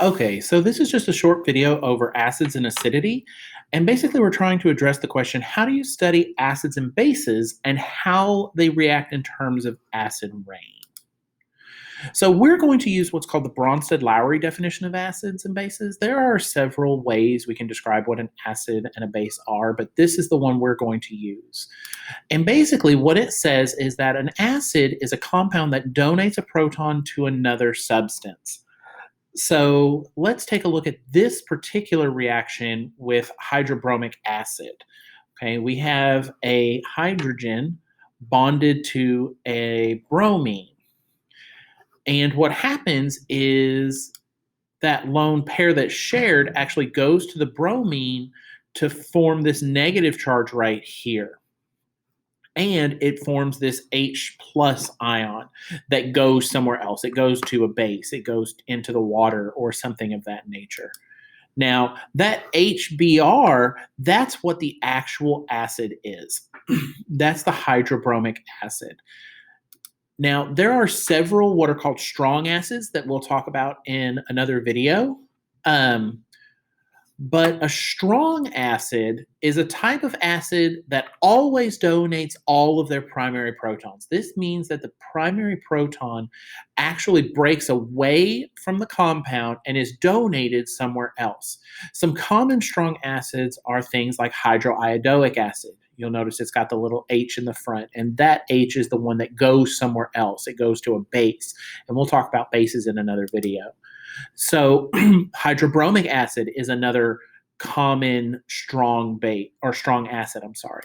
Okay, so this is just a short video over acids and acidity. And basically, we're trying to address the question, how do you study acids and bases and how they react in terms of acid rain? So we're going to use what's called the Bronsted-Lowry definition of acids and bases. There are several ways we can describe what an acid and a base are, but this is the one we're going to use. And basically, what it says is that an acid is a compound that donates a proton to another substance. So let's take a look at this particular reaction with hydrobromic acid. Okay, we have a hydrogen bonded to a bromine. And what happens is that lone pair that's shared actually goes to the bromine to form this negative charge right here. And it forms this H plus ion that goes somewhere else. It goes to a base, it goes into the water or something of that nature. Now, that HBr, that's what the actual acid is. That's the hydrobromic acid. Now, there are several what are called strong acids that we'll talk about in another video. But a strong acid is a type of acid that always donates all of their primary protons. This means that the primary proton actually breaks away from the compound and is donated somewhere else. Some common strong acids are things like hydroiodoic acid. You'll notice it's got the little H in the front, and that H is the one that goes somewhere else. It goes to a base, and we'll talk about bases in another video. So hydrobromic acid is another common strong base or strong acid, I'm sorry.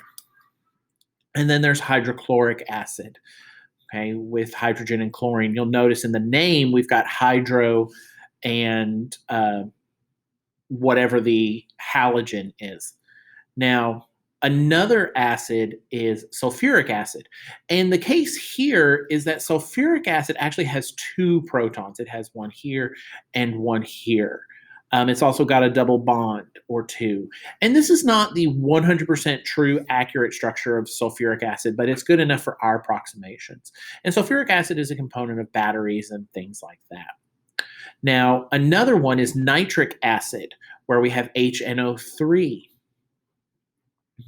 And then there's hydrochloric acid, okay, with hydrogen and chlorine. You'll notice in the name we've got hydro and whatever the halogen is. Now, another acid is sulfuric acid. And the case here is that sulfuric acid actually has two protons. It has one here and one here. It's also got a double bond or two. And this is not the 100% true accurate structure of sulfuric acid, but it's good enough for our approximations. And sulfuric acid is a component of batteries and things like that. Now, another one is nitric acid, where we have HNO3.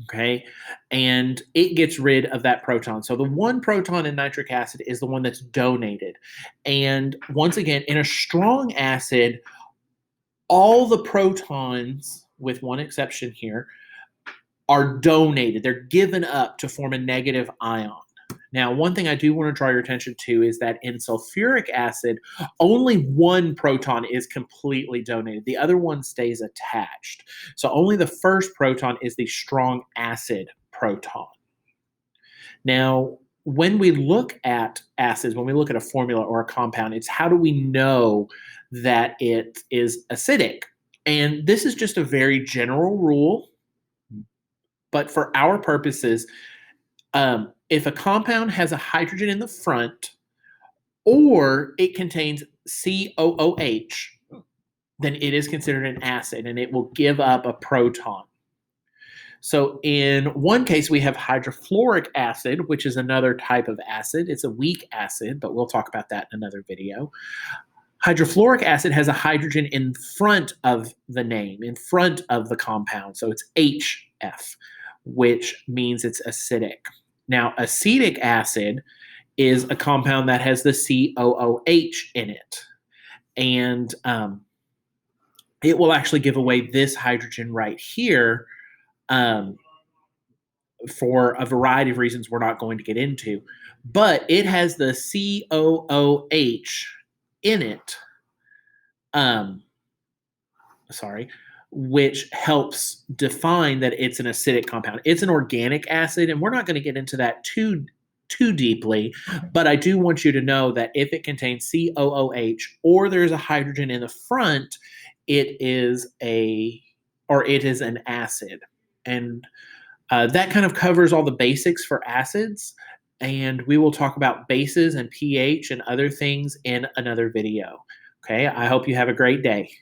Okay, and it gets rid of that proton. So the one proton in nitric acid is the one that's donated. And once again, in a strong acid, all the protons, with one exception here, are donated. They're given up to form a negative ion. Now, one thing I do want to draw your attention to is that in sulfuric acid, only one proton is completely donated. The other one stays attached. So only the first proton is the strong acid proton. Now, when we look at acids, when we look at a formula or a compound, it's how do we know that it is acidic? And this is just a very general rule, but for our purposes, if a compound has a hydrogen in the front or it contains COOH, then it is considered an acid and it will give up a proton. So in one case, we have hydrofluoric acid, which is another type of acid. It's a weak acid, but we'll talk about that in another video. Hydrofluoric acid has a hydrogen in front of the name, in front of the compound. So it's HF, which means it's acidic. Now, acetic acid is a compound that has the COOH in it. And it will actually give away this hydrogen right here for a variety of reasons we're not going to get into. But it has the COOH in it, which helps define that it's an acidic compound. It's an organic acid, and we're not going to get into that too deeply, but I do want you to know that if it contains COOH or there's a hydrogen in the front, it is an acid. And that kind of covers all the basics for acids, and we will talk about bases and pH and other things in another video. Okay, I hope you have a great day.